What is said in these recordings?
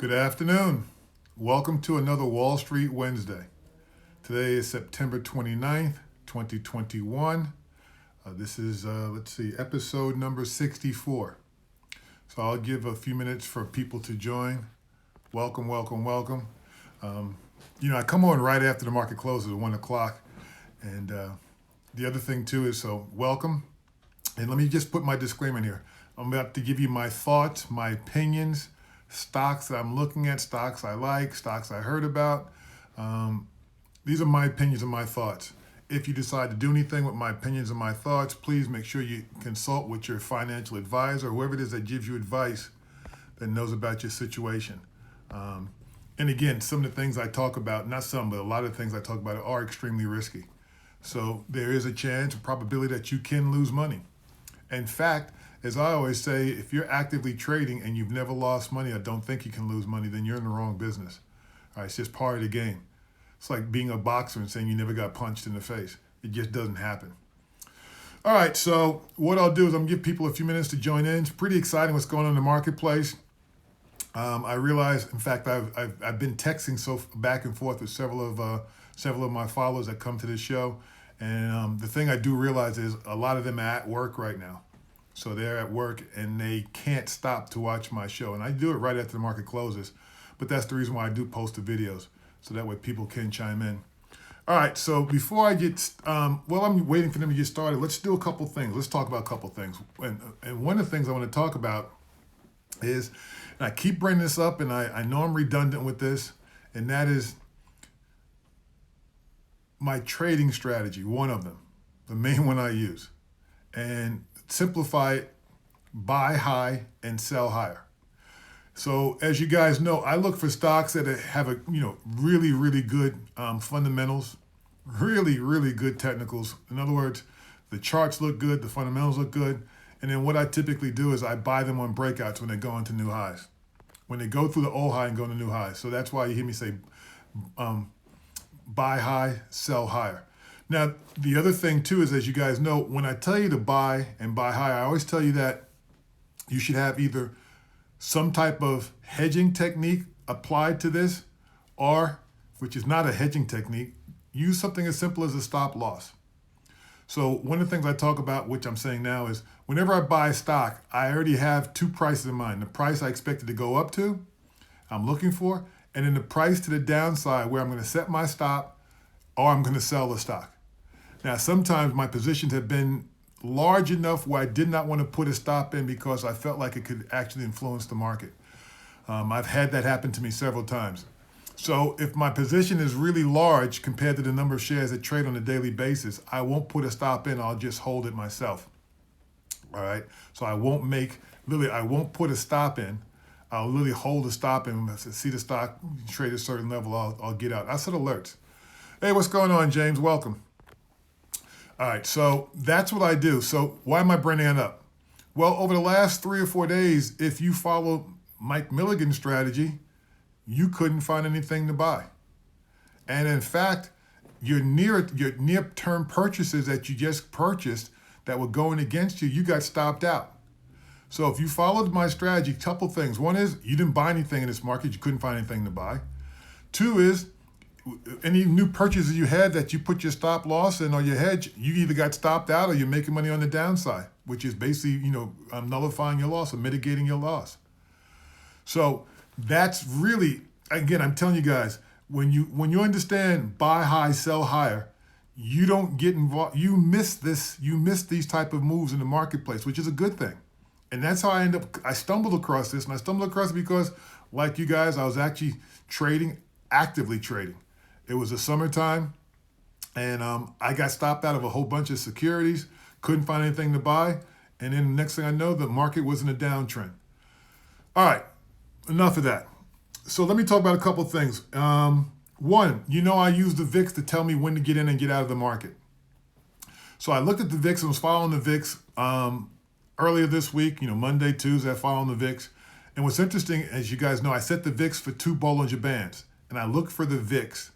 Good afternoon. Welcome to another Wall Street Wednesday. Today is September 29th, 2021. This is, episode number 64. So I'll give a few minutes for people to join. Welcome. I come on right after the market closes at 1 o'clock. And the other thing too is, so welcome. And let me just put my disclaimer in here. I'm about to give you my thoughts, my opinions, stocks that I'm looking at, stocks I like, stocks I heard about. These are my opinions and my thoughts. If you decide to do anything with my opinions and my thoughts, please make sure you consult with your financial advisor, whoever it is that gives you advice that knows about your situation. And again, some of the things I talk about, not some, but a lot of things I talk about are extremely risky. So there is a chance, a probability that you can lose money. In fact, as I always say, if you're actively trading and you've never lost money or don't think you can lose money, then you're in the wrong business. All right, it's just part of the game. It's like being a boxer and saying you never got punched in the face. It just doesn't happen. All right, so what I'll do is I'm going to give people a few minutes to join in. It's pretty exciting what's going on in the marketplace. I realize, in fact, I've been texting back and forth with several of my followers that come to this show. And the thing I do realize is a lot of them are at work right now. So they're at work and they can't stop to watch my show. And I do it right after the market closes. But that's the reason why I do post the videos, so that way people can chime in. All right, so before I get, while I'm waiting for them to get started, let's do a couple things. Let's talk about a couple things. And one of the things I want to talk about is, and I keep bringing this up, and I know I'm redundant with this, and that is my trading strategy, one of them, the main one I use. And simplify it, buy high and sell higher. So as you guys know, I look for stocks that have really good fundamentals, really good technicals. In other words, the charts look good, the fundamentals look good. And then what I typically do is I buy them on breakouts when they go into new highs, when they go through the old high and go into new highs. So that's why you hear me say, buy high, sell higher. Now, the other thing too is, as you guys know, when I tell you to buy and buy high, I always tell you that you should have either some type of hedging technique applied to this, or, which is not a hedging technique, use something as simple as a stop loss. So one of the things I talk about, which I'm saying now, is whenever I buy stock, I already have two prices in mind. The price I expect it to go up to, I'm looking for, and then the price to the downside where I'm going to set my stop or I'm going to sell the stock. Now, sometimes my positions have been large enough where I did not want to put a stop in because I felt like it could actually influence the market. I've had that happen to me several times. So if my position is really large compared to the number of shares that trade on a daily basis, I won't put a stop in. I'll just hold it myself. All right. So I won't put a stop in. I'll literally hold the stop in. See the stock trade a certain level, I'll get out. I set alerts. Hey, what's going on, James? Welcome. All right, so that's what I do. So why am I bringing that up? Well, over the last 3 or 4 days, if you follow Mike Milligan's strategy, you couldn't find anything to buy. And in fact, your near-term purchases that you just purchased that were going against you, you got stopped out. So if you followed my strategy, a couple things. One is you didn't buy anything in this market. You couldn't find anything to buy. Two is any new purchases you had that you put your stop loss in or your hedge, you either got stopped out or you're making money on the downside, which is basically, nullifying your loss or mitigating your loss. So that's really, again, I'm telling you guys, when you understand buy high, sell higher, you don't get involved. You miss these type of moves in the marketplace, which is a good thing. And that's how I stumbled across this. And I stumbled across it because, like you guys, I was actually actively trading. It was the summertime, and I got stopped out of a whole bunch of securities, couldn't find anything to buy, and then the next thing I know, the market was in a downtrend. All right, enough of that. So let me talk about a couple of things. One, I use the VIX to tell me when to get in and get out of the market. So I looked at the VIX and was following the VIX earlier this week, Monday, Tuesday, following the VIX. And what's interesting, as you guys know, I set the VIX for 2 Bollinger Bands, and I look for the VIX.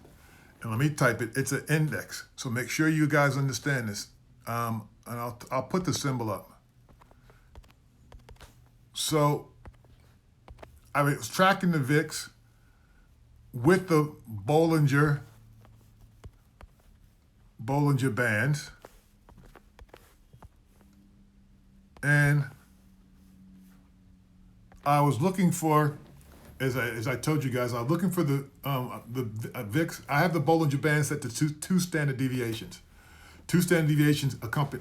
And let me type it. It's an index. So make sure you guys understand this. And I'll put the symbol up. So I was tracking the VIX with the Bollinger bands, and I was looking for, as I told you guys, I was looking for the VIX. I have the Bollinger Band set to two standard deviations. Two standard deviations accounts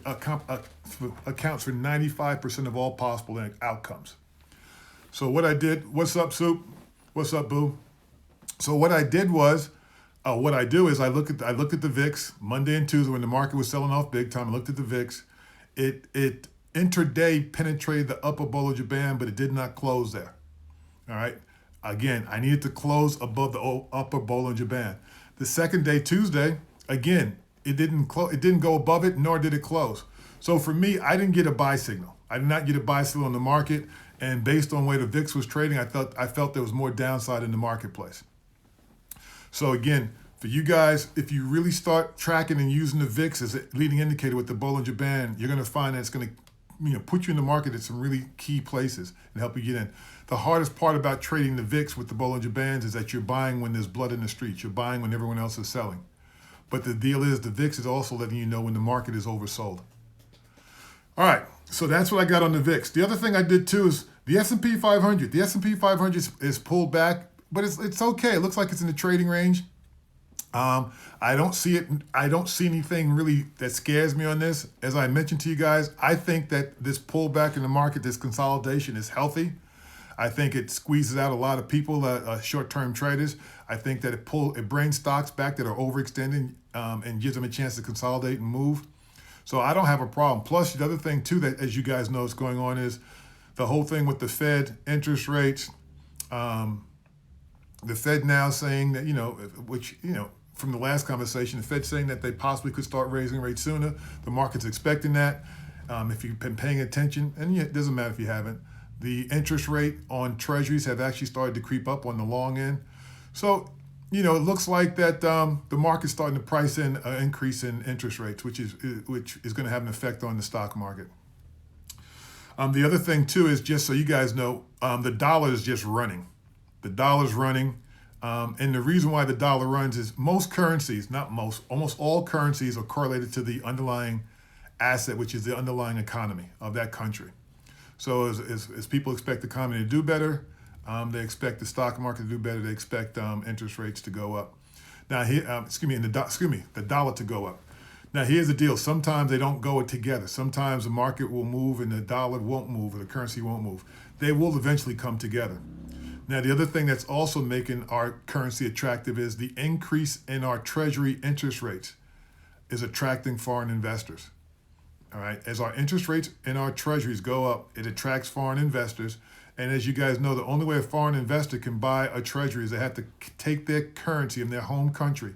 for 95% of all possible outcomes. So what I did, what's up, Soup? What's up, Boo? So what I did was, what I do is I looked at the VIX Monday and Tuesday when the market was selling off big time. I looked at the VIX. It intraday penetrated the upper Bollinger Band, but it did not close there. All right. Again, I needed to close above the upper Bollinger Band. The second day, Tuesday, again, it didn't go above it, nor did it close. So for me, I didn't get a buy signal. I did not get a buy signal in the market, and based on where the VIX was trading, I felt there was more downside in the marketplace. So again, for you guys, if you really start tracking and using the VIX as a leading indicator with the Bollinger Band, you're going to find that it's going to put you in the market at some really key places and help you get in. The hardest part about trading the VIX with the Bollinger Bands is that you're buying when there's blood in the streets. You're buying when everyone else is selling. But the deal is the VIX is also letting you know when the market is oversold. All right, so that's what I got on the VIX. The other thing I did too is the S&P 500. The S&P 500 is pulled back, but it's okay. It looks like it's in the trading range. I don't see it. I don't see anything really that scares me on this. As I mentioned to you guys, I think that this pullback in the market, this consolidation is healthy. I think it squeezes out a lot of people, short-term traders. I think that it brings stocks back that are overextending and gives them a chance to consolidate and move. So I don't have a problem. Plus, the other thing too that, as you guys know, is going on is the whole thing with the Fed interest rates. The Fed now saying that, from the last conversation, the Fed saying that they possibly could start raising rates sooner. The market's expecting that. If you've been paying attention, and it doesn't matter if you haven't, the interest rate on treasuries have actually started to creep up on the long end. So, it looks like that the market's starting to price in an increase in interest rates, which is going to have an effect on the stock market. The other thing too is, just so you guys know, the dollar is just running. The dollar's running. And the reason why the dollar runs is most currencies, not most, almost all currencies are correlated to the underlying asset, which is the underlying economy of that country. So as people expect the economy to do better, they expect the stock market to do better. They expect interest rates to go up. Now, the dollar to go up. Now, here's the deal. Sometimes they don't go together. Sometimes the market will move and the dollar won't move or the currency won't move. They will eventually come together. Now, the other thing that's also making our currency attractive is the increase in our treasury interest rates is attracting foreign investors. All right. As our interest rates in our treasuries go up, it attracts foreign investors. And as you guys know, the only way a foreign investor can buy a treasury is they have to take their currency in their home country,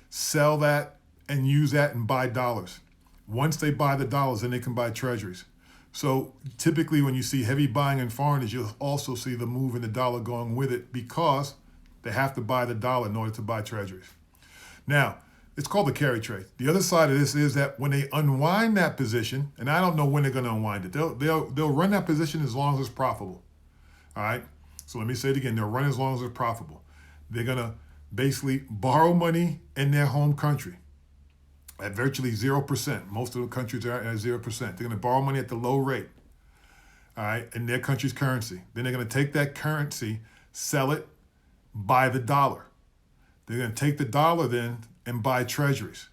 sell that, and use that and buy dollars. Once they buy the dollars, then they can buy treasuries. So typically when you see heavy buying in foreigners, you'll also see the move in the dollar going with it because they have to buy the dollar in order to buy treasuries. Now, it's called the carry trade. The other side of this is that when they unwind that position, and I don't know when they're going to unwind it, they'll run that position as long as it's profitable. All right? So let me say it again. They'll run as long as it's profitable. They're going to basically borrow money in their home country at virtually 0%. Most of the countries are at 0%. They're going to borrow money at the low rate, all right, in their country's currency. Then they're going to take that currency, sell it, buy the dollar. They're going to take the dollar then and buy treasuries.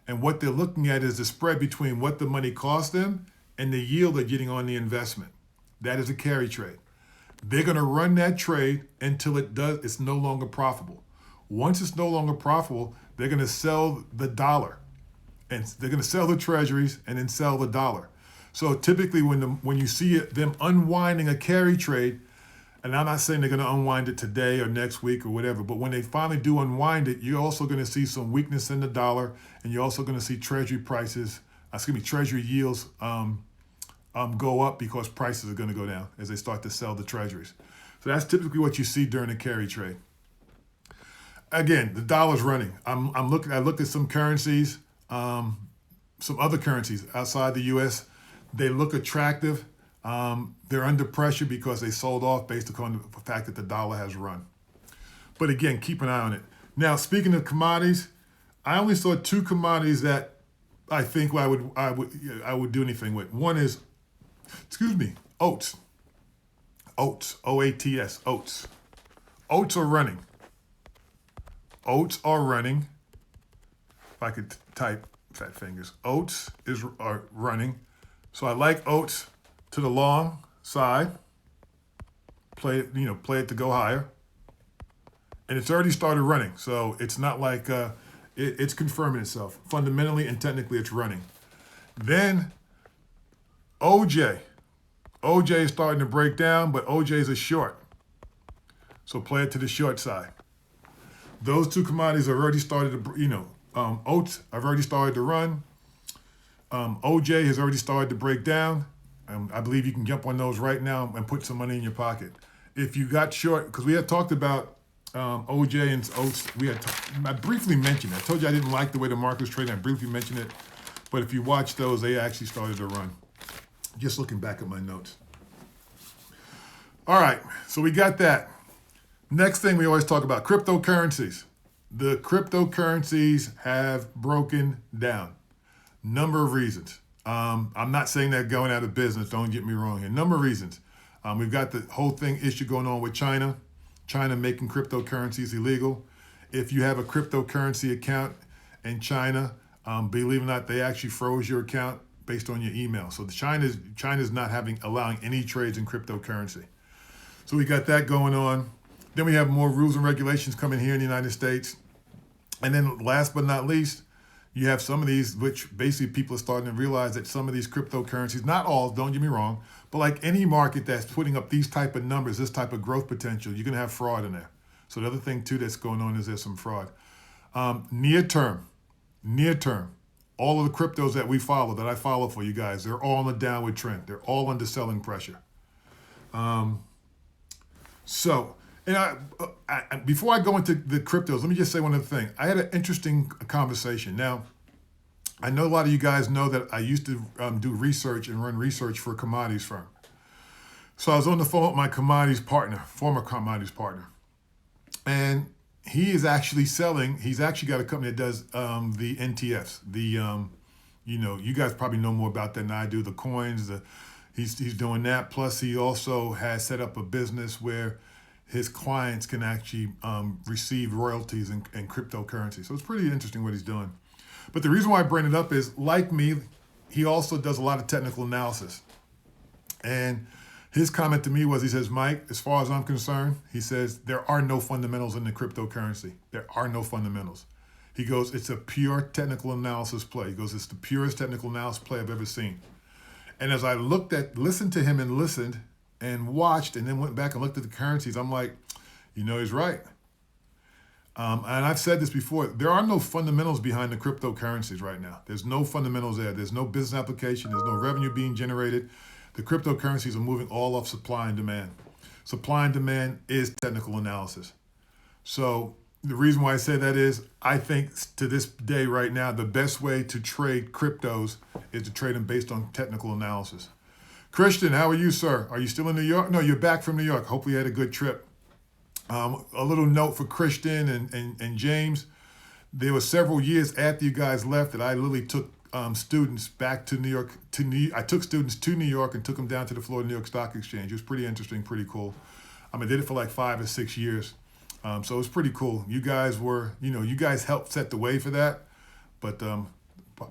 And what they're looking at is the spread between what the money costs them and the yield they're getting on the investment. That is a carry trade. They're going to run that trade until it's no longer profitable. Once it's no longer profitable, they're going to sell the dollar. And they're going to sell the treasuries and then sell the dollar. So typically when you see them unwinding a carry trade, and I'm not saying they're going to unwind it today or next week or whatever, but when they finally do unwind it, you're also going to see some weakness in the dollar, and you're also going to see treasury yields go up because prices are going to go down as they start to sell the treasuries. So that's typically what you see during a carry trade. Again, the dollar's running. I looked at some currencies, some other currencies outside the U.S. They look attractive. They're under pressure because they sold off based upon the fact that the dollar has run. But again, keep an eye on it. Now, speaking of commodities, I only saw two commodities that I think I would do anything with. One is, oats. Oats, O-A-T-S, oats. Oats are running. Oats are running. If I could type fat fingers. Oats are running. So I like oats to the long side. Play it to go higher. And it's already started running. So it's not like it's confirming itself. Fundamentally and technically it's running. Then OJ. OJ is starting to break down, but OJ is a short. So play it to the short side. Those two commodities have already started to, oats have already started to run. OJ has already started to break down. I believe you can jump on those right now and put some money in your pocket. If you got short, because we had talked about OJ and oats, I briefly mentioned it. I told you I didn't like the way the market was trading. I briefly mentioned it. But if you watch those, they actually started to run. Just looking back at my notes. All right, so we got that. Next thing we always talk about, cryptocurrencies. The cryptocurrencies have broken down. Number of reasons. I'm not saying they're going out of business, don't get me wrong here. Number of reasons. We've got the whole issue going on with China. China making cryptocurrencies illegal. If you have a cryptocurrency account in China, believe it or not, they actually froze your account based on your email. So China's not allowing any trades in cryptocurrency. So we got that going on. Then we have more rules and regulations coming here in the United States. And then last but not least, you have some of these, which basically people are starting to realize that some of these cryptocurrencies, not all, don't get me wrong, but like any market that's putting up these type of numbers, this type of growth potential, you're going to have fraud in there. So the other thing too that's going on is there's some fraud. Near term, all of the cryptos that I follow for you guys, they're all on a downward trend. They're all under selling pressure. Before I go into the cryptos, let me just say one other thing. I had an interesting conversation. Now, I know a lot of you guys know that I used to do research and run research for a commodities firm. So I was on the phone with my former commodities partner. And he is actually he's actually got a company that does the NTFs. You guys probably know more about that than I do, the coins, he's doing that. Plus he also has set up a business where his clients can actually receive royalties in cryptocurrency. So it's pretty interesting what he's doing. But the reason why I bring it up is, like me, he also does a lot of technical analysis. And his comment to me was, he says, Mike, as far as I'm concerned, he says, there are no fundamentals in the cryptocurrency. There are no fundamentals. He goes, it's a pure technical analysis play. He goes, it's the purest technical analysis play I've ever seen. And as I listened to him and listened and watched and then went back and looked at the currencies, I'm like, he's right. And I've said this before, there are no fundamentals behind the cryptocurrencies right now. There's no fundamentals there. There's no business application. There's no revenue being generated. The cryptocurrencies are moving all off supply and demand. Supply and demand is technical analysis. So the reason why I say that is, I think to this day right now, the best way to trade cryptos is to trade them based on technical analysis. Christian, how are you, sir? Are you still in New York? No, you're back from New York. Hopefully you had a good trip. A little note for Christian and James. There were several years after you guys left that I literally took students back to New York. I took students to New York and took them down to the Florida New York Stock Exchange. It was pretty interesting, pretty cool. I did it for like 5 or 6 years. So it was pretty cool. You guys you guys helped set the way for that. But the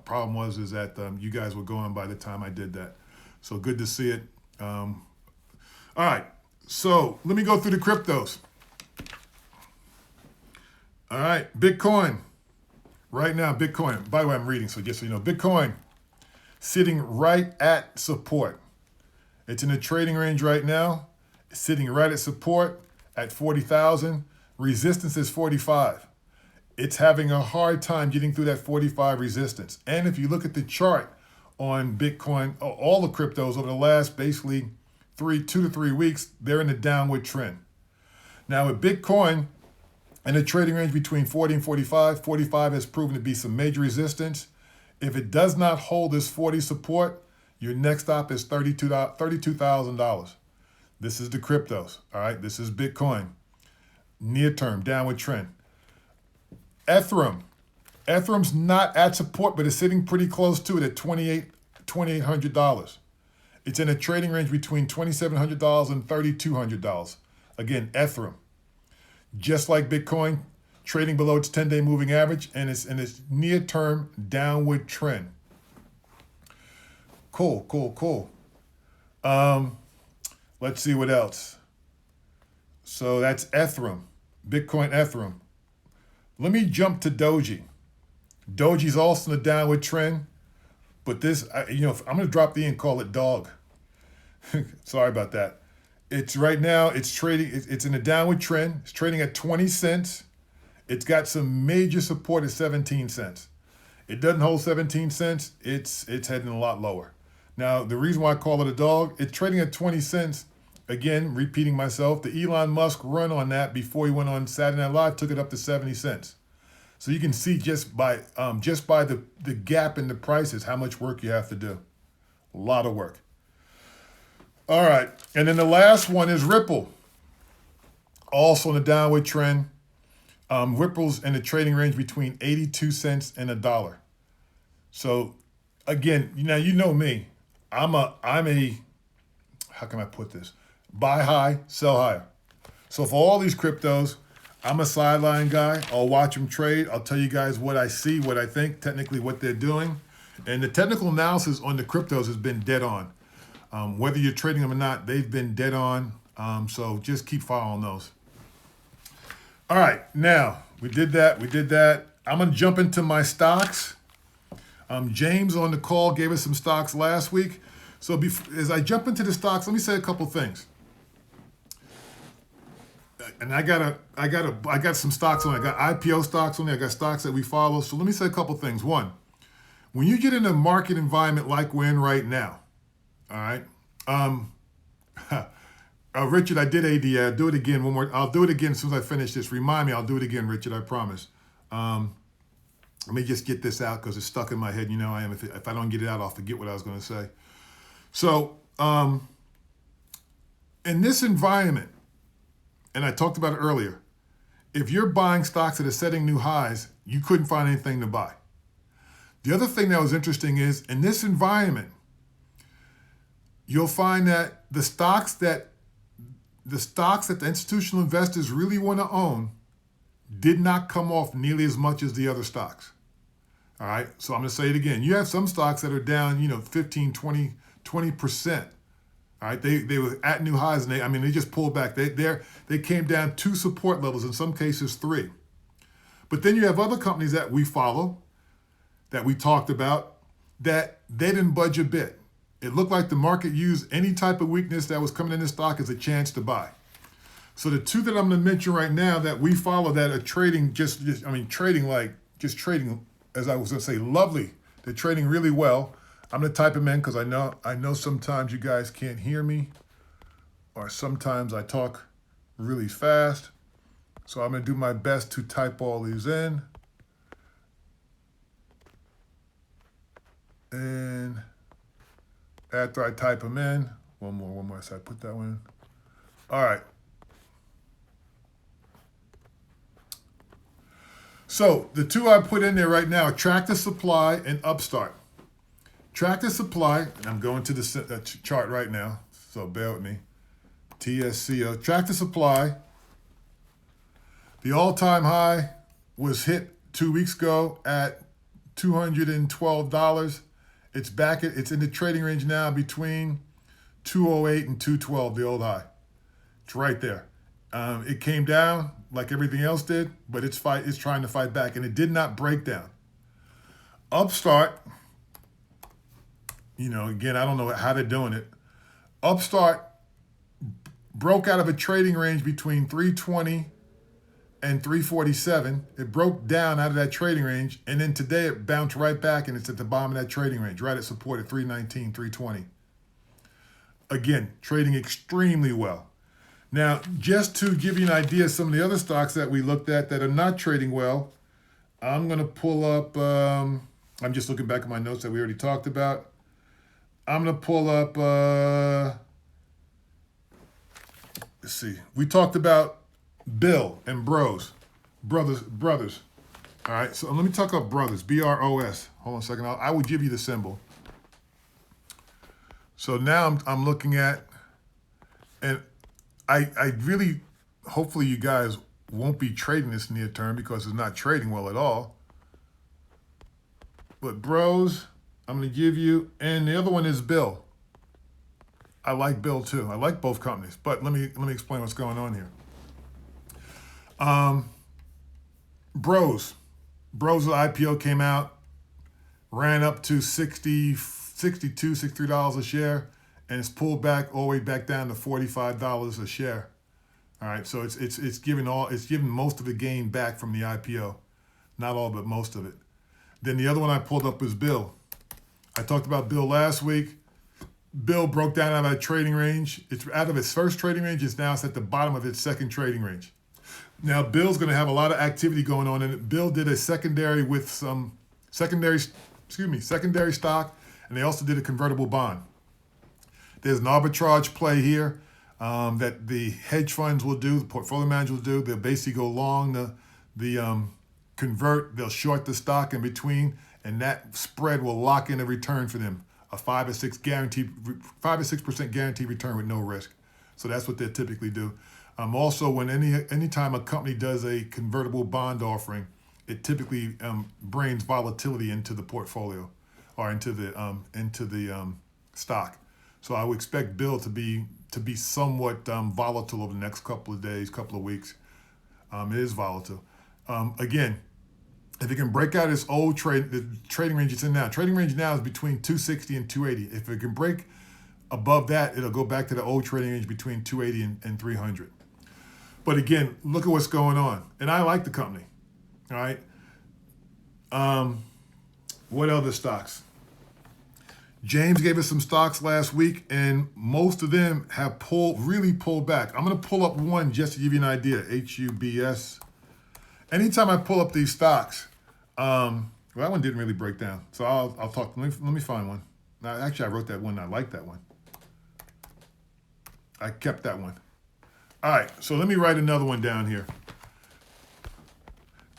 problem was that you guys were gone by the time I did that. So good to see it. All right, so let me go through the cryptos. All right, Bitcoin. Right now, Bitcoin, by the way, I'm reading, so just so you know, Bitcoin sitting right at support. It's in a trading range right now, sitting right at support at 40,000. Resistance is 45. It's having a hard time getting through that 45 resistance. And if you look at the chart on Bitcoin, all the cryptos over the last basically 2 to 3 weeks, they're in a downward trend. Now with Bitcoin in a trading range between 40 and 45, 45 has proven to be some major resistance. If it does not hold this 40 support, Your next stop is $32,000. This is the cryptos, all right? This is Bitcoin. Near term, downward trend. Ethereum. Ethereum's not at support, but it's sitting pretty close to it at $2,800. It's in a trading range between $2,700 and $3,200. Again, Ethereum. Just like Bitcoin, trading below its 10-day moving average, and it's in its near-term downward trend. Cool. Let's see what else. So that's Ethereum, Bitcoin, Ethereum. Let me jump to Doji. Doji's also in a downward trend, but this, I'm going to drop the E and call it dog. Sorry about that. It's right now, it's trading, it's in a downward trend. It's trading at 20 cents. It's got some major support at 17 cents. It doesn't hold 17 cents. It's heading a lot lower. Now, the reason why I call it a dog, it's trading at 20 cents. Again, repeating myself, the Elon Musk run on that before he went on Saturday Night Live took it up to 70 cents. So you can see just by the gap in the prices how much work you have to do. A lot of work. All right, and then the last one is Ripple. Also in a downward trend. Ripple's in the trading range between 82 cents and $1. So again, now you know me. I'm a how can I put this? Buy high, sell higher. So for all these cryptos, I'm a sideline guy. I'll watch them trade. I'll tell you guys what I see, what I think, technically what they're doing. And the technical analysis on the cryptos has been dead on. Whether you're trading them or not, they've been dead on. So just keep following those. All right, now we did that. I'm gonna jump into my stocks. James on the call gave us some stocks last week. So as I jump into the stocks, let me say a couple things. And I got some stocks on. I got IPO stocks on there. I got stocks that we follow. So let me say a couple things. One, when you get in a market environment like we're in right now, all right. Richard, I did AD. I'll do it again one more. I'll do it again as soon as I finish this. Remind me, I'll do it again, Richard. I promise. Let me just get this out because it's stuck in my head. You know I am. If I don't get it out, I'll forget what I was going to say. So in this environment, and I talked about it earlier, if you're buying stocks that are setting new highs, you couldn't find anything to buy. The other thing that was interesting is in this environment, you'll find that the stocks that the institutional investors really want to own did not come off nearly as much as the other stocks. All right, so I'm going to say it again. You have some stocks that are down, 15, 20%. All right, they were at new highs, and they just pulled back. They came down 2 support levels, in some cases 3. But then you have other companies that we follow, that we talked about, that they didn't budge a bit. It looked like the market used any type of weakness that was coming in the stock as a chance to buy. So the 2 that I'm going to mention right now that we follow that are trading trading as I was going to say, lovely. They're trading really well. I'm going to type them in because I know sometimes you guys can't hear me, or sometimes I talk really fast. So I'm going to do my best to type all these in. And after I type them in, one more, so I put that one in. All right. So the 2 I put in there right now are Tractor Supply and Upstart. Tractor Supply, and I'm going to the chart right now, so bear with me. TSCO. Tractor Supply, the all-time high was hit 2 weeks ago at $212. It's it's in the trading range now between 208 and 212, the old high. It's right there. It came down like everything else did, but it's trying to fight back, and it did not break down. Upstart, again, I don't know how they're doing it. Upstart broke out of a trading range between 320 and 347. It broke down out of that trading range, and then today it bounced right back, and it's at the bottom of that trading range, right at support at 319, 320. Again, trading extremely well. Now, just to give you an idea of some of the other stocks that we looked at that are not trading well, I'm going to pull up, I'm just looking back at my notes that we already talked about. I'm going to pull up, let's see. We talked about Bill and Brothers. All right, so let me talk about Brothers, BROS. Hold on a second. I will give you the symbol. So now I'm looking at, and I really, hopefully you guys won't be trading this near term because it's not trading well at all. But Bros, I'm going to give you, and the other one is Bill. I like Bill too. I like both companies, but let me explain what's going on here. Bros IPO came out, ran up to $62, $63 a share, and it's pulled back all the way back down to $45 a share. All right, so it's giving most of the gain back from the IPO, not all, but most of it. Then the other one I pulled up was Bill. I talked about Bill last week. Bill broke down out of that trading range. It's out of its first trading range. It's at the bottom of its second trading range. Now Bill's going to have a lot of activity going on in it. Bill did a secondary with some secondary stock, and they also did a convertible bond. There's an arbitrage play here that the hedge funds will do, the portfolio managers will do. They'll basically go long the convert, they'll short the stock in between, and that spread will lock in a return for them, a 5 or 6% guaranteed return with no risk. So that's what they typically do. Also, when anytime a company does a convertible bond offering, it typically brings volatility into the portfolio or into the stock. So I would expect Bill to be somewhat volatile over the next couple of days, couple of weeks. It is volatile. Again, if it can break out its old the trading range it's in now. Trading range now is between 260 and 280. If it can break above that, it'll go back to the old trading range between 280 and 300. But again, look at what's going on. And I like the company. All right. What other stocks? James gave us some stocks last week, and most of them have really pulled back. I'm going to pull up one just to give you an idea. HUBS. Anytime I pull up these stocks, well, that one didn't really break down. So I'll talk. Let me find one. Now, actually, I wrote that one. I like that one. I kept that one. All right, so let me write another one down here.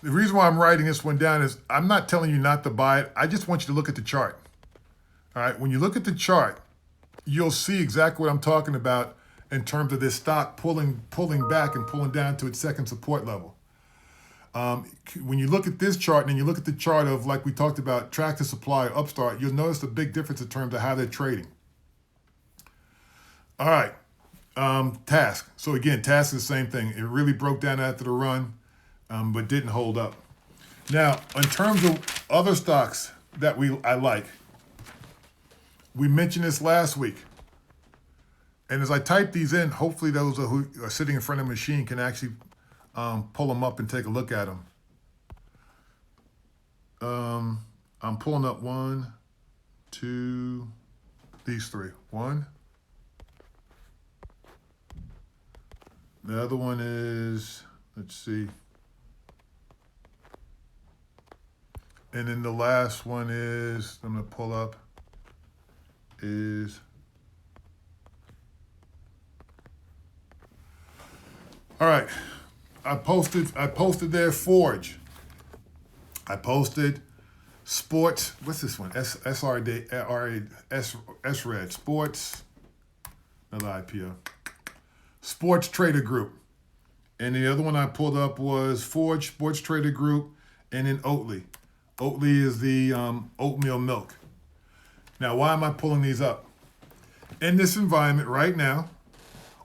The reason why I'm writing this one down is I'm not telling you not to buy it. I just want you to look at the chart. All right, when you look at the chart, you'll see exactly what I'm talking about in terms of this stock pulling back and pulling down to its second support level. When you look at this chart and then you look at the chart of, like we talked about, Tractor Supply or Upstart, you'll notice a big difference in terms of how they're trading. All right, Task. So again, Task is the same thing. It really broke down after the run, but didn't hold up. Now, in terms of other stocks that I like, we mentioned this last week. And as I type these in, hopefully those who are sitting in front of a machine can actually pull them up and take a look at them. I'm pulling up 1, 2, these three. One. The other one is, let's see. And then the last one is, I'm going to pull up, is, all right. I posted there Forge. I posted Sports. What's this one? SRD SRED Sports. Another IPO. Sports Trader Group. And the other one I pulled up was Forge, Sports Trader Group, and then Oatly. Oatly is the oatmeal milk. Now, why am I pulling these up? In this environment right now,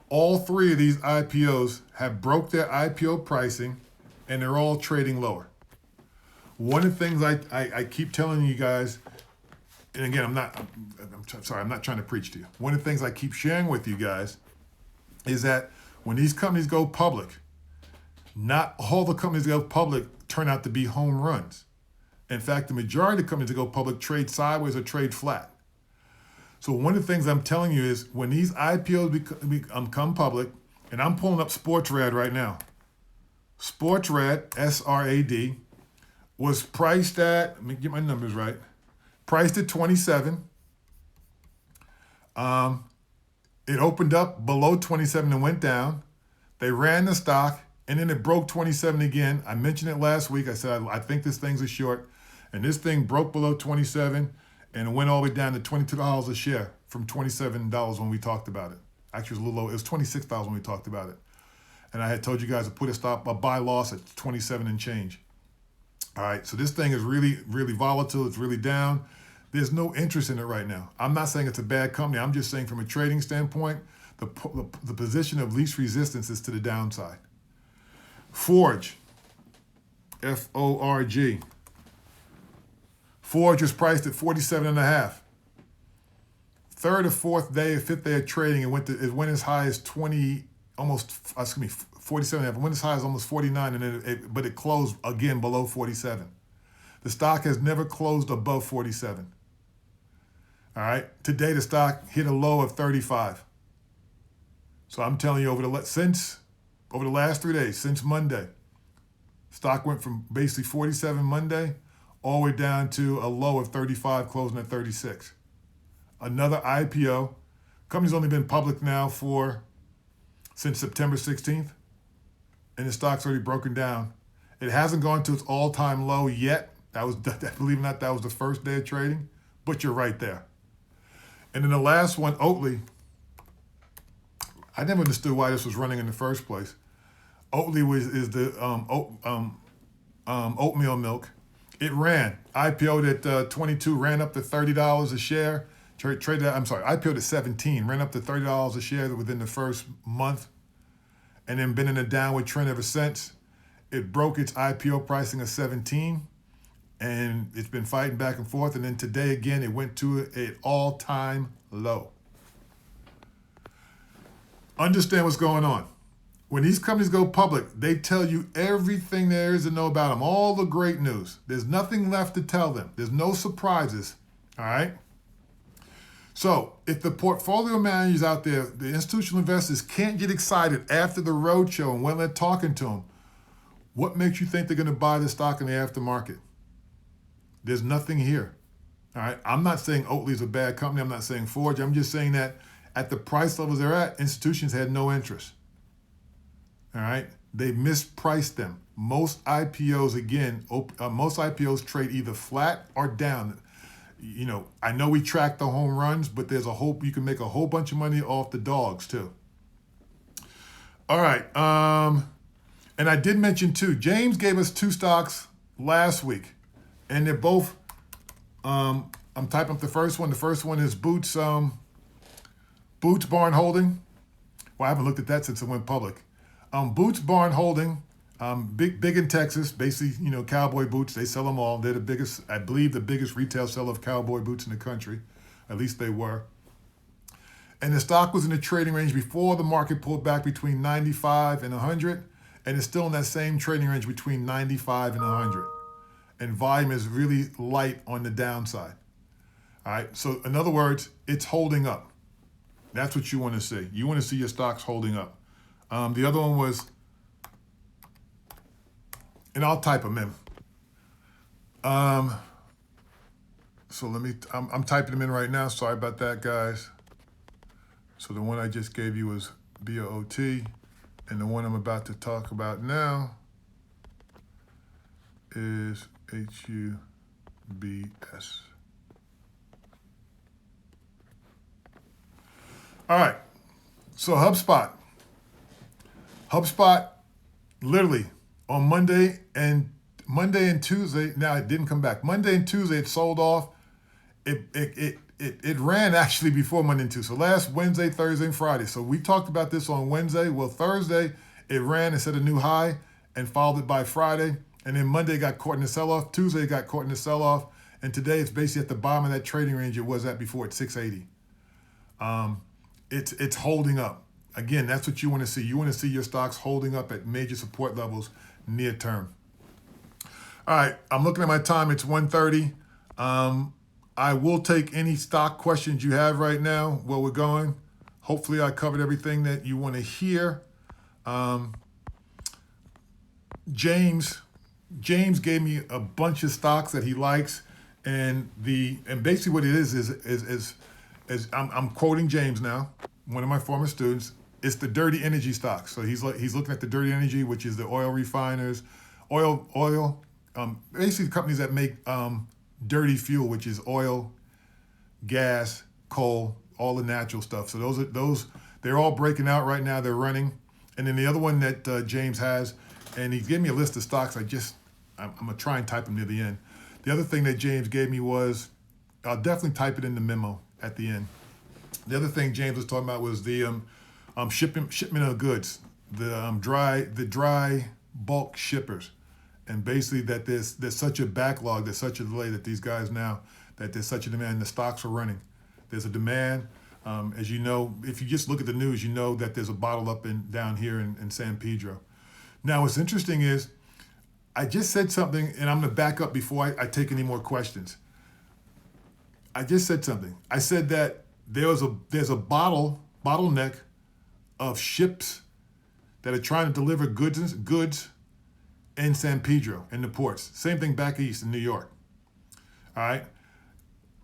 all three of these IPOs have broke their IPO pricing, and they're all trading lower. One of the things I keep telling you guys, and again, I'm not trying to preach to you. One of the things I keep sharing with you guys is that when these companies go public, not all the companies that go public turn out to be home runs. In fact, the majority of companies that go public trade sideways or trade flat. So one of the things I'm telling you is when these IPOs become public, and I'm pulling up SportsRad right now. SportsRad, SRAD, was priced at, let me get my numbers right, priced at 27. It opened up below 27 and went down. They ran the stock, and then it broke 27 again. I mentioned it last week. I said, I think this thing's a short. And this thing broke below 27 and it went all the way down to $22 a share from $27 when we talked about it. Actually, it was a little low. It was $26 when we talked about it. And I had told you guys to put a buy loss at 27 and change. All right, so this thing is really, really volatile. It's really down. There's no interest in it right now. I'm not saying it's a bad company. I'm just saying from a trading standpoint, the position of least resistance is to the downside. Forge, F-O-R-G. Forge was priced at 47.5. Third or fifth day of trading, it went as high as 47.5. It went as high as almost 49, and but it closed again below 47. The stock has never closed above 47. All right. Today the stock hit a low of 35. So I'm telling you, over the last 3 days, since Monday, stock went from basically 47 Monday all the way down to a low of 35, closing at 36. Another IPO. Company's only been public now since September 16th, and the stock's already broken down. It hasn't gone to its all-time low yet. Believe it or not, that was the first day of trading, but you're right there. And then the last one, Oatly. I never understood why this was running in the first place. Oatly is the oatmeal milk. It ran. IPO'd at 22, ran up to $30 a share. IPO'd at 17, ran up to $30 a share within the first month, and then been in a downward trend ever since. It broke its IPO pricing of 17, and it's been fighting back and forth. And then today again, it went to an all-time low. Understand what's going on. When these companies go public, they tell you everything there is to know about them, all the great news. There's nothing left to tell them. There's no surprises, all right? So if the portfolio managers out there, the institutional investors, can't get excited after the roadshow and when they're talking to them, what makes you think they're going to buy the stock in the aftermarket? There's nothing here, all right? I'm not saying Oatly's a bad company. I'm not saying Forge. I'm just saying that at the price levels they're at, institutions had no interest. All right, they mispriced them. Most IPOs, most IPOs trade either flat or down. You know, I know we track the home runs, but there's you can make a whole bunch of money off the dogs too. All right, and I did mention too, James gave us two stocks last week, and they're both. I'm typing up the first one. The first one is Boots Barn Holding. Well, I haven't looked at that since it went public. Boots Barn Holding, big in Texas, basically, cowboy boots. They sell them all. They're the biggest, I believe, the biggest retail seller of cowboy boots in the country. At least they were. And the stock was in the trading range before the market pulled back between 95 and 100, and it's still in that same trading range between 95 and 100. And volume is really light on the downside. All right, so in other words, it's holding up. That's what you want to see. You want to see your stocks holding up. The other one was, and I'll type them in. So I'm typing them in right now. Sorry about that, guys. So the one I just gave you was BOT, and the one I'm about to talk about now is HUBS. All right, so HubSpot. HubSpot, literally on Monday and Tuesday. Now it didn't come back. Monday and Tuesday it sold off. It ran actually before Monday and Tuesday. So last Wednesday, Thursday, and Friday. So we talked about this on Wednesday. Well, Thursday it ran and set a new high and followed it by Friday. And then Monday got caught in the sell-off. Tuesday got caught in the sell-off. And today it's basically at the bottom of that trading range it was at before at 680. It's holding up. Again, that's what you want to see. You want to see your stocks holding up at major support levels near term. All right, I'm looking at my time. It's 1:30. I will take any stock questions you have right now while we're going. Hopefully I covered everything that you want to hear. James gave me a bunch of stocks that he likes, and basically what it is as I'm quoting James now, one of my former students, it's the dirty energy stocks. So he's looking at the dirty energy, which is the oil refiners, basically companies that make dirty fuel, which is oil, gas, coal, all the natural stuff. So they're all breaking out right now. They're running. And then the other one that James has, and he gave me a list of stocks. I'm gonna try and type them near the end. The other thing that James gave me was, I'll definitely type it in the memo at the end. The other thing James was talking about was the shipment of goods, the dry bulk shippers, and basically that there's such a backlog, there's such a delay that these guys now, that there's such a demand, the stocks are running. There's a demand. As you know, if you just look at the news, you know that there's a bottle up down here in San Pedro. Now, what's interesting is, I just said something, and I'm going to back up before I take any more questions. I just said something. I said that there's a bottleneck of ships that are trying to deliver goods in San Pedro, in the ports. Same thing back east in New York. All right?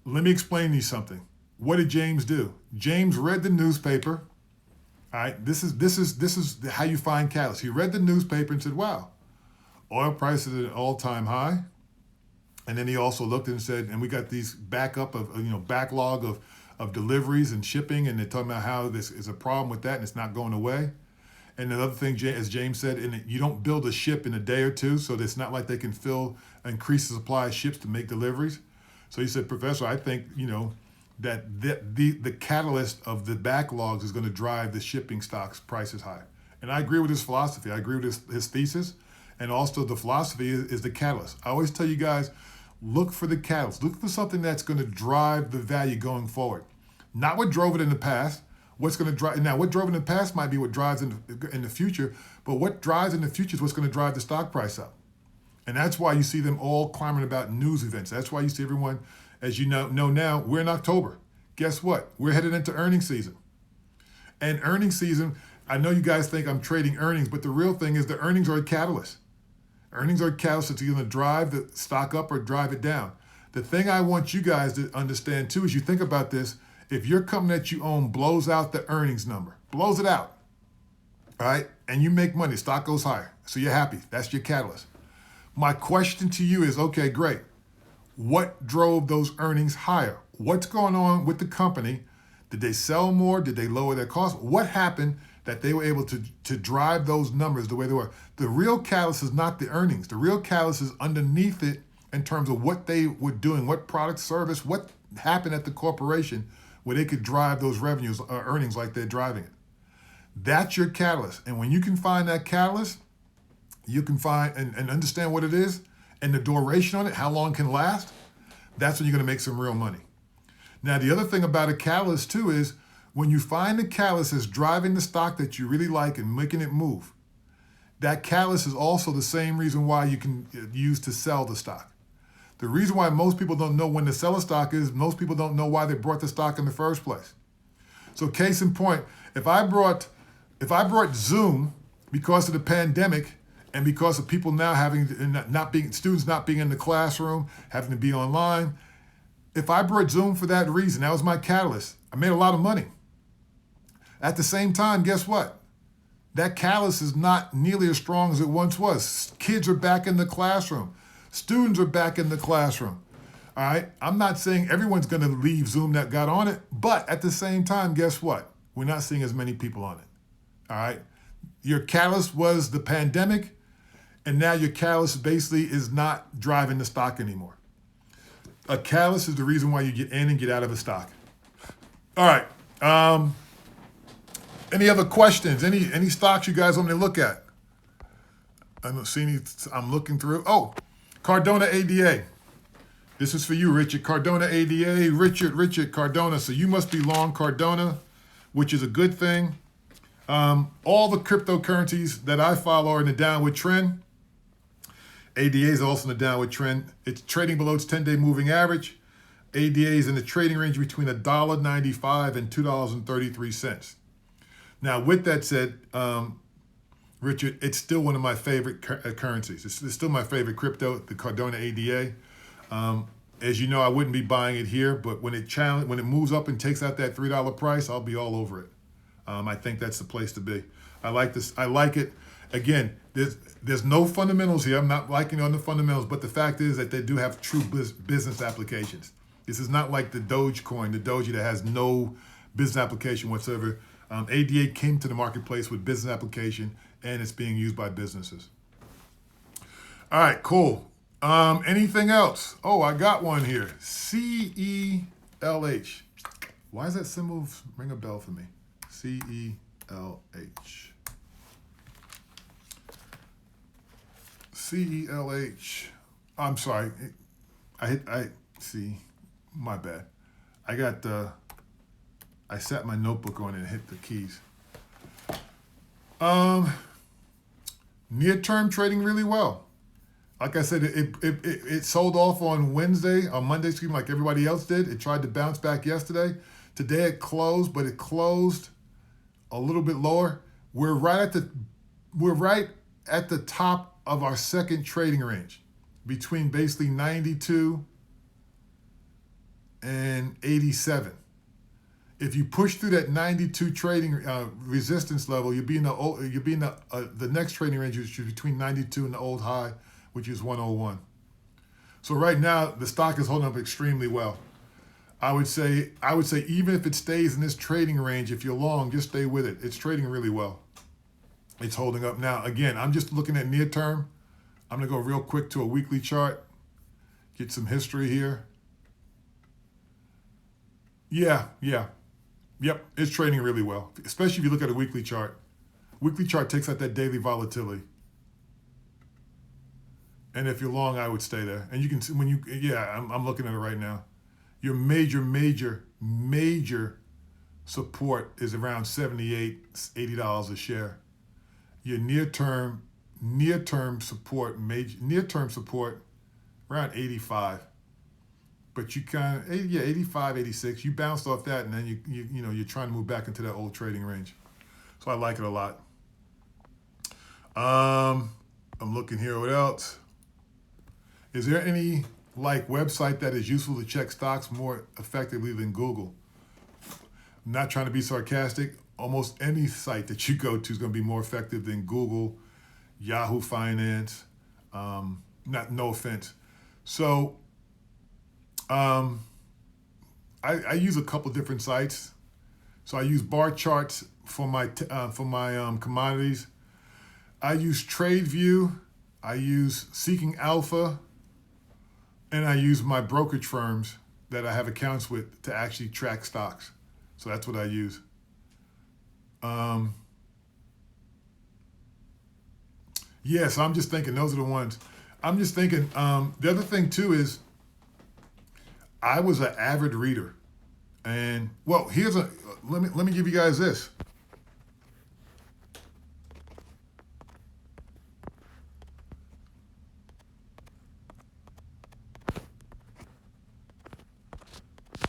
Let me explain to you something. What did James do? James read the newspaper. All right? This is how you find catalysts. He read the newspaper and said, wow, oil prices at an all-time high. And then he also looked and said, and we got these backlog of deliveries and shipping, and they're talking about how this is a problem with that and it's not going away. And another thing, as James said, you don't build a ship in a day or two, so it's not like they can increase the supply of ships to make deliveries. So he said, Professor, I think, that the catalyst of the backlogs is going to drive the shipping stocks prices high. And I agree with his philosophy. I agree with his thesis. And also the philosophy is the catalyst. I always tell you guys, look for the catalyst. Look for something that's going to drive the value going forward. Not what drove it in the past. What's going to drive now? What drove it in the past might be what drives in the future, but what drives in the future is what's going to drive the stock price up. And that's why you see them all clamoring about news events. That's why you see everyone, as you know now, we're in October. Guess what? We're headed into earnings season. And earnings season, I know you guys think I'm trading earnings, but the real thing is the earnings are a catalyst. Earnings are a catalyst that's going to drive the stock up or drive it down. The thing I want you guys to understand too, is you think about this, if your company that you own blows out the earnings number, blows it out, all right, and you make money, stock goes higher, so you're happy. That's your catalyst. My question to you is, okay, great. What drove those earnings higher? What's going on with the company? Did they sell more? Did they lower their costs? What happened that they were able to drive those numbers the way they were? The real catalyst is not the earnings. The real catalyst is underneath it in terms of what they were doing, what product, service, what happened at the corporation where they could drive those revenues or earnings like they're driving it. That's your catalyst. And when you can find that catalyst, you can find and understand what it is and the duration on it, how long it can last, that's when you're going to make some real money. Now, the other thing about a catalyst too is when you find the catalyst that's driving the stock that you really like and making it move, that catalyst is also the same reason why you can use to sell the stock. The reason why most people don't know when to sell a stock is most people don't know why they brought the stock in the first place. So case in point, if I brought Zoom because of the pandemic and because of people now students not being in the classroom, having to be online, if I brought Zoom for that reason, that was my catalyst, I made a lot of money. At the same time, guess what? That catalyst is not nearly as strong as it once was. Kids are back in the classroom. Students are back in the classroom. All right. I'm not saying everyone's going to leave Zoom that got on it, but at the same time, guess what? We're not seeing as many people on it. All right. Your catalyst was the pandemic, and now your catalyst basically is not driving the stock anymore. A catalyst is the reason why you get in and get out of a stock. All right. Any other questions? Any stocks you guys want me to look at? I don't see any. I'm looking through. Oh, Cardona ADA. This is for you, Richard. Cardona ADA. Richard Cardona. So you must be long Cardona, which is a good thing. All the cryptocurrencies that I follow are in the downward trend. ADA is also in the downward trend. It's trading below its 10-day moving average. ADA is in the trading range between $1.95 and $2.33. Now, with that said, Richard, it's still one of my favorite currencies. It's still my favorite crypto, the Cardona ADA. As you know, I wouldn't be buying it here, but when it moves up and takes out that $3 price, I'll be all over it. I think that's the place to be. I like this. I like it. Again, there's no fundamentals here. I'm not liking on the fundamentals, but the fact is that they do have true business applications. This is not like the Dogecoin, the Doji that has no business application whatsoever. ADA came to the marketplace with business application, and it's being used by businesses. All right, cool. Anything else? Oh, I got one here. CELH. Why does that symbol ring a bell for me? CELH. CELH. I'm sorry. I see. My bad. I sat my notebook on it and hit the keys. Near-term trading really well. Like I said, it sold off on Monday, like everybody else did. It tried to bounce back yesterday. Today it closed, but it closed a little bit lower. We're right at the top of our second trading range, between basically 92 and 87. If you push through that 92 trading resistance level, you'll be in the next trading range, which is between 92 and the old high, which is 101. So right now the stock is holding up extremely well. I would say even if it stays in this trading range, if you're long, just stay with it. It's trading really well. It's holding up. Now, again, I'm just looking at near term. I'm going to go real quick to a weekly chart, get some history here. Yep, it's trading really well, especially if you look at a weekly chart. Weekly chart takes out that daily volatility. And if you're long, I would stay there. And you can see I'm looking at it right now. Your major support is around $78, $80 a share. Your near-term support, near-term support, around 85. But you kind of, 85, 86. You bounced off that, and then you're trying to move back into that old trading range. So I like it a lot. I'm looking here. What else? Is there any website that is useful to check stocks more effectively than Google? I'm not trying to be sarcastic. Almost any site that you go to is going to be more effective than Google, Yahoo Finance. No offense. So I use a couple different sites. So I use bar charts for my commodities. I use TradeView. I use Seeking Alpha. And I use my brokerage firms that I have accounts with to actually track stocks. So that's what I use. So I'm just thinking those are the ones. I'm just thinking the other thing too is I was an avid reader. And well, let me give you guys this.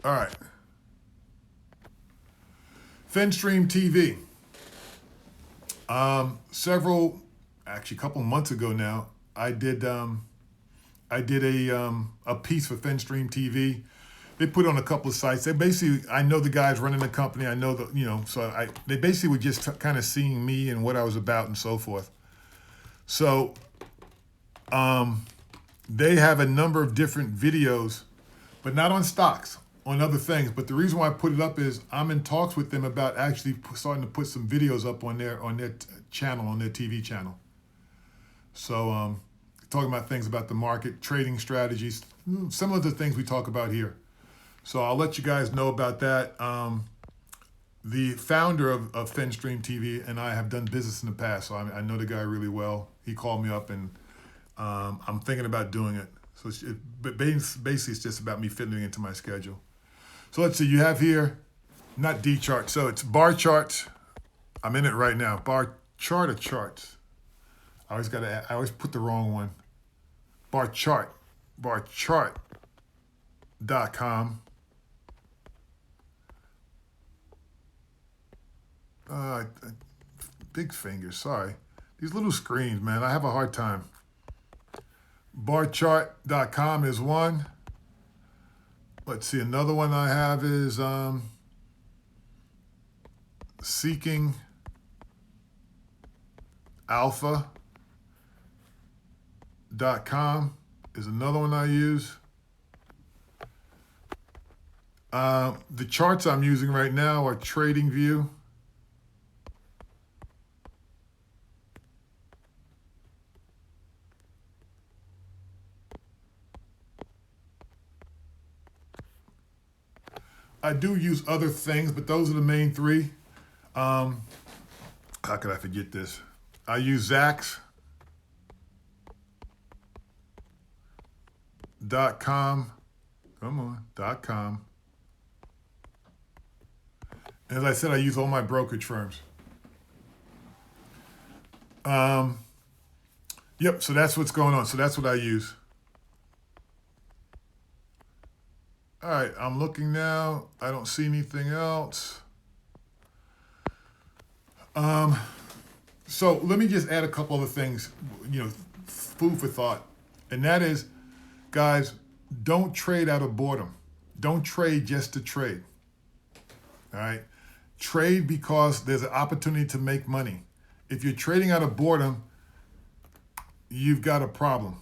All right. FinStream TV. A couple months ago now, I did a piece for FinStream TV. They put it on a couple of sites. I know the guys running the company. I know they basically were just kind of seeing me and what I was about and so forth. So they have a number of different videos, but not on stocks, on other things. But the reason why I put it up is I'm in talks with them about actually starting to put some videos up on their channel, on their TV channel. So talking about things about the market, trading strategies, similar to things we talk about here. So I'll let you guys know about that. The founder of FinStream TV and I have done business in the past, so I know the guy really well. He called me up, and I'm thinking about doing it. So but basically it's just about me fitting it into my schedule. So let's see, you have here, not D chart, so it's bar charts. I'm in it right now. Bar chart or charts? I always put the wrong one. barchart.com. Big fingers, sorry. These little screens, man, I have a hard time. Barchart.com is one. let's see, another one I have is Seeking Alpha.com is another one I use. The charts I'm using right now are TradingView. I do use other things, but those are the main three. How could I forget this? I use Zax.com. Come on, .com. As I said, I use all my brokerage firms. Yep, so that's what's going on. So that's what I use. All right, I'm looking now. I don't see anything else. So let me just add a couple other things, food for thought. And that is, guys, don't trade out of boredom. Don't trade just to trade. All right? Trade because there's an opportunity to make money. If you're trading out of boredom, you've got a problem.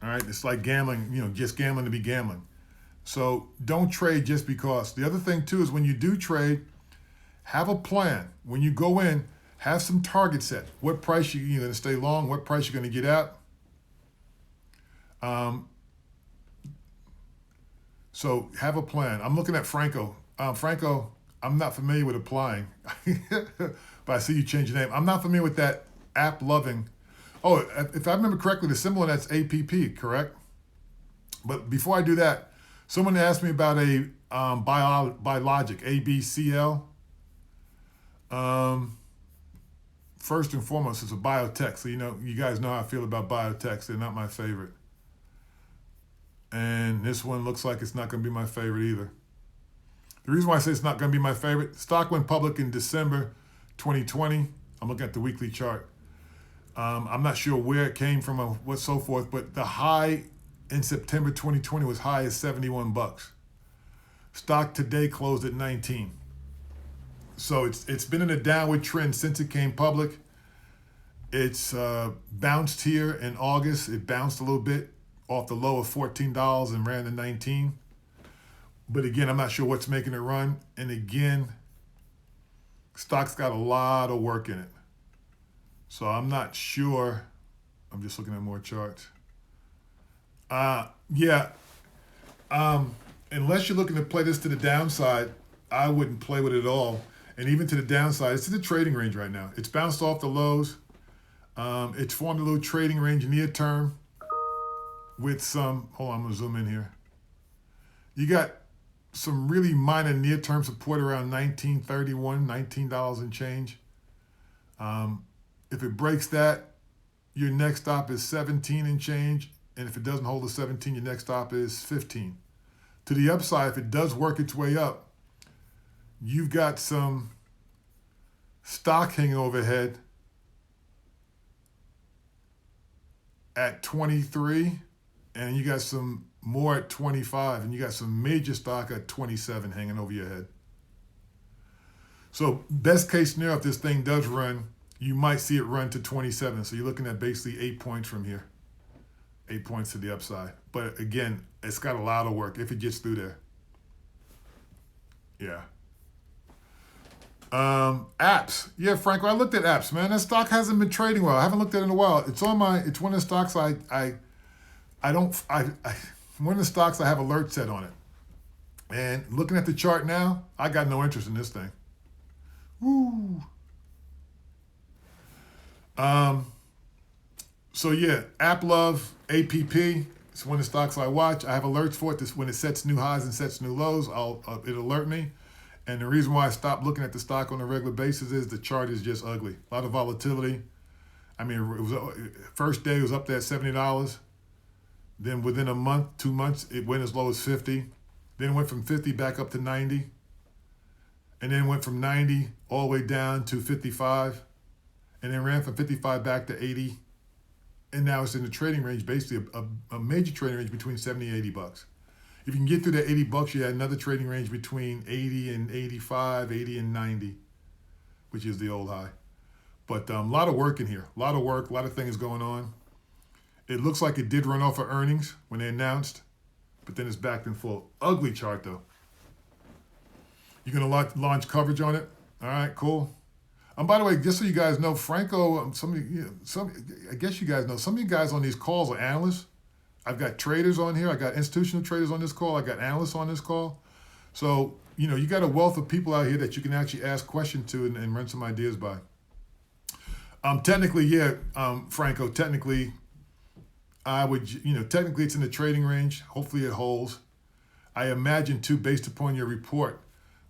All right? It's like gambling, just gambling to be gambling. So don't trade just because. The other thing, too, is when you do trade, have a plan. When you go in, have some target set. What price you're going to stay long, what price you're going to get out. So have a plan. I'm looking at Franco. Franco, I'm not familiar with applying, but I see you change your name. I'm not familiar with that app loving. Oh, if I remember correctly, the symbol that's APP, correct? But before I do that, someone asked me about a biologic, ABCL. First and foremost, it's a biotech. So, you guys know how I feel about biotechs. They're not my favorite. And this one looks like it's not going to be my favorite either. The reason why I say it's not going to be my favorite, stock went public in December 2020. I'm looking at the weekly chart. I'm not sure where it came from or what so forth, but the high in September 2020 was high as 71 bucks. Stock today closed at 19. So it's been in a downward trend since it came public. It's bounced here in August. It bounced a little bit off the low of $14 and ran to 19. But again, I'm not sure what's making it run. And again, stock's got a lot of work in it. So I'm not sure. I'm just looking at more charts. Unless you're looking to play this to the downside, I wouldn't play with it at all. And even to the downside, it's in the trading range right now. It's bounced off the lows. It's formed a little trading range near term with some, hold on, I'm gonna zoom in here. You got some really minor near-term support around $19.31, $19 and change. If it breaks that, your next stop is 17 and change. And if it doesn't hold the 17, your next stop is 15. To the upside, if it does work its way up, you've got some stock hanging overhead at 23, and you got some more at 25, and you got some major stock at 27 hanging over your head. So best case scenario, if this thing does run, you might see it run to 27. So you're looking at basically 8 points from here. 8 points to the upside. But again, it's got a lot of work if it gets through there. Yeah. Apps. Yeah, Franco, I looked at apps, man. That stock hasn't been trading well. I haven't looked at it in a while. It's one of the stocks one of the stocks I have alert set on it. And looking at the chart now, I got no interest in this thing. Woo. So yeah, AppLove, APP. It's one of the stocks I watch. I have alerts for it. When it sets new highs and sets new lows, it'll alert me. And the reason why I stopped looking at the stock on a regular basis is the chart is just ugly. A lot of volatility. I mean, it was first day it was up there at $70. Then within a month, 2 months, it went as low as 50. Then it went from 50 back up to 90. And then went from 90 all the way down to 55. And then ran from 55 back to 80. And now it's in the trading range, basically a major trading range between 70 and 80 bucks. If you can get through that $80, you had another trading range between 80 and 85, 80 and 90, which is the old high. But a lot of work in here. A lot of work, a lot of things going on. It looks like it did run off of earnings when they announced, but then it's backed in full. Ugly chart, though. You're going to launch coverage on it? All right, cool. By the way, just so you guys know, Franco, I guess you guys know, some of you guys on these calls are analysts. I've got traders on here. I got institutional traders on this call. I got analysts on this call. So, you got a wealth of people out here that you can actually ask questions to and run some ideas by. Technically, Franco, technically, I would, technically it's in the trading range. Hopefully it holds. I imagine, too, based upon your report,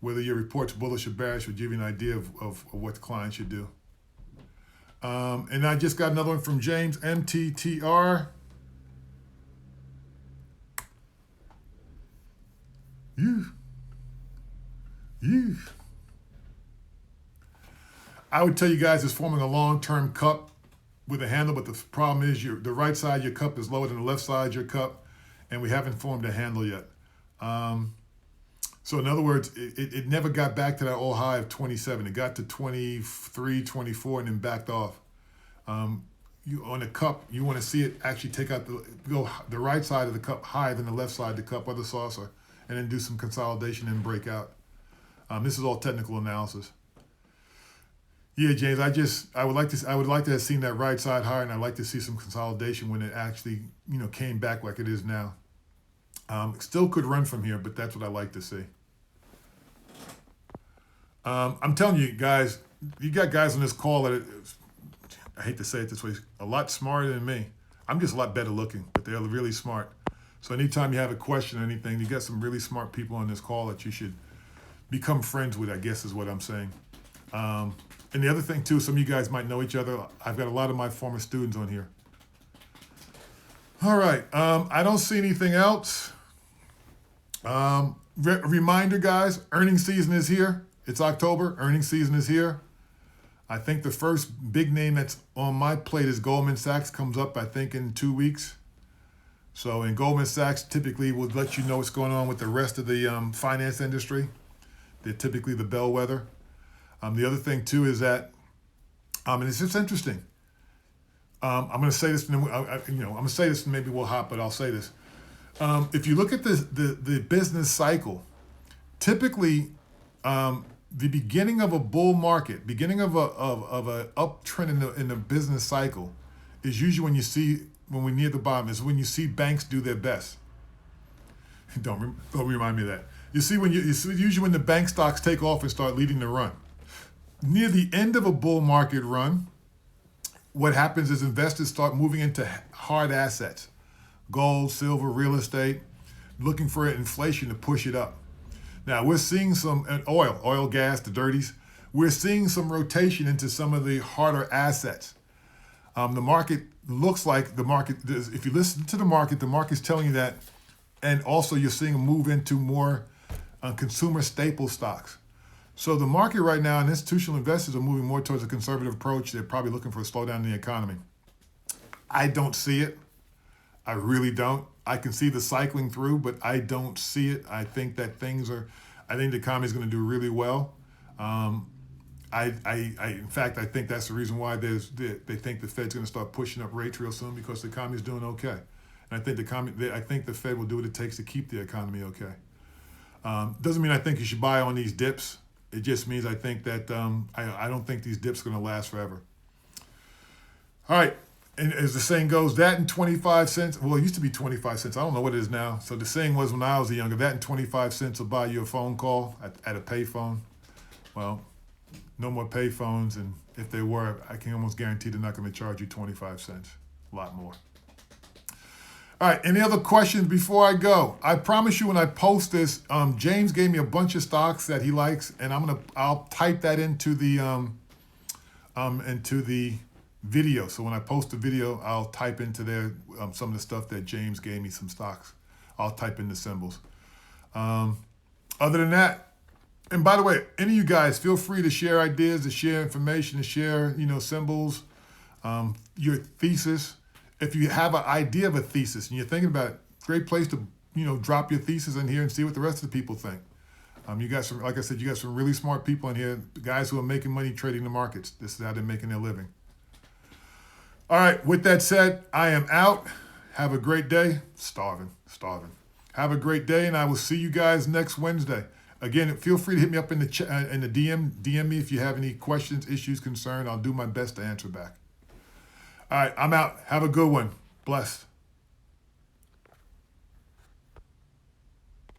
whether your report's bullish or bearish would give you an idea of what the client should do. And I just got another one from James, MTDR. I would tell you guys it's forming a long-term cup with a handle, but the problem is the right side of your cup is lower than the left side of your cup, and we haven't formed a handle yet. So in other words, it never got back to that old high of 27. It got to 23, 24, and then backed off. You on the cup, you want to see it actually take out the right side of the cup higher than the left side of the cup or the saucer, and then do some consolidation and break out. This is all technical analysis. Yeah, James, I would like to have seen that right side higher, and I'd like to see some consolidation when it actually, came back like it is now. Still could run from here, but that's what I like to see. I'm telling you guys, you got guys on this call that, I hate to say it this way, a lot smarter than me. I'm just a lot better looking, but they're really smart. So anytime you have a question or anything, you got some really smart people on this call that you should become friends with, I guess is what I'm saying. And the other thing too, some of you guys might know each other. I've got a lot of my former students on here. All right, I don't see anything else. Reminder, guys, earnings season is here. It's October, earnings season is here. I think the first big name that's on my plate is Goldman Sachs, comes up, I think, in 2 weeks. So, and Goldman Sachs typically will let you know what's going on with the rest of the finance industry. They're typically the bellwether. The other thing too is that, and it's just interesting. I'm going to say this, and I'm going to say this, and maybe we'll hop, but I'll say this. If you look at the business cycle, typically, the beginning of a bull market, beginning of a uptrend in the business cycle, is usually when we're near the bottom, is when you see banks do their best. Don't remind me of that. Usually when the bank stocks take off and start leading the run. Near the end of a bull market run, what happens is investors start moving into hard assets, gold, silver, real estate, looking for inflation to push it up. Now we're seeing some oil, gas, the dirties. We're seeing some rotation into some of the harder assets. The market looks like if you listen to the market's telling you that, and also you're seeing a move into more consumer staple stocks. So the market right now and institutional investors are moving more towards a conservative approach. They're probably looking for a slowdown in the economy. I don't see it. I really don't. I can see the cycling through, but I don't see it. I think that I think the economy is going to do really well. In fact, I think that's the reason why they think the Fed's going to start pushing up rates real soon, because the economy is doing okay. And I think the Fed will do what it takes to keep the economy okay. Doesn't mean I think you should buy on these dips. It just means I think that I don't think these dips are going to last forever. All right. And as the saying goes, that and 25 cents, well, it used to be 25 cents. I don't know what it is now. So the saying was when I was younger, that and 25 cents will buy you a phone call at a payphone. Well, no more payphones. And if they were, I can almost guarantee they're not going to charge you 25 cents. A lot more. All right. Any other questions before I go? I promise you when I post this, James gave me a bunch of stocks that he likes, and I'll type that into the video. So when I post the video, I'll type into there some of the stuff that James gave me, some stocks. I'll type in the symbols. Other than that, and by the way, any of you guys, feel free to share ideas, to share information, to share, symbols, your thesis. If you have an idea of a thesis and you're thinking about it, great place to drop your thesis in here and see what the rest of the people think. You got some, like I said, you got some really smart people in here, guys who are making money trading the markets. This is how they're making their living. All right, with that said, I am out. Have a great day. Starving. Have a great day, and I will see you guys next Wednesday. Again, feel free to hit me up in the DM me if you have any questions, issues, concerns. I'll do my best to answer back. All right, I'm out. Have a good one. Blessed.